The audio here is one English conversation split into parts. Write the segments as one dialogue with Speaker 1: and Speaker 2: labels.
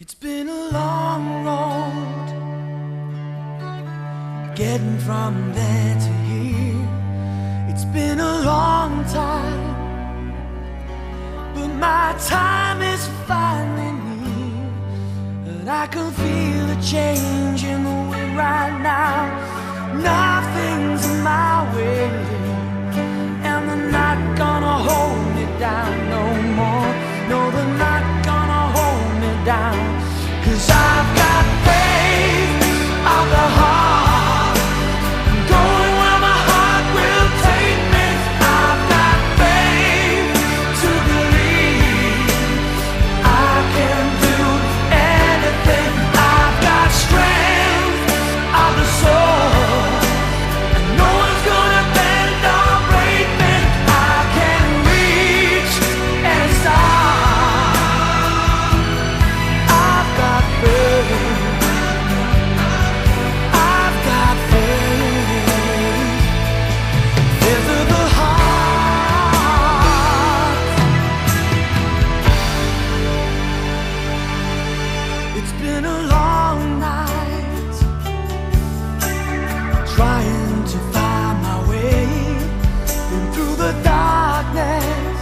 Speaker 1: It's been a long road getting from there to here. It's been a long time, but my time is finally near. And I can feel a change in the wind right now. Nothing's in my way, and they're not gonna hold me down no more. No, they're not gonna hold me down, 'cause I've got faith of the heart, going where my heart will take me. I've got faith to believe I can do anything. I've got strength of the soul, and no one's gonna bend or break me. I can reach any side. It's been a long night trying to find my way. Been through the darkness,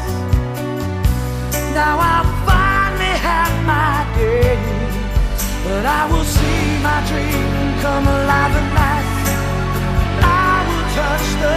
Speaker 1: now I finally have my day. But I will see my dream come alive at last. I will touch the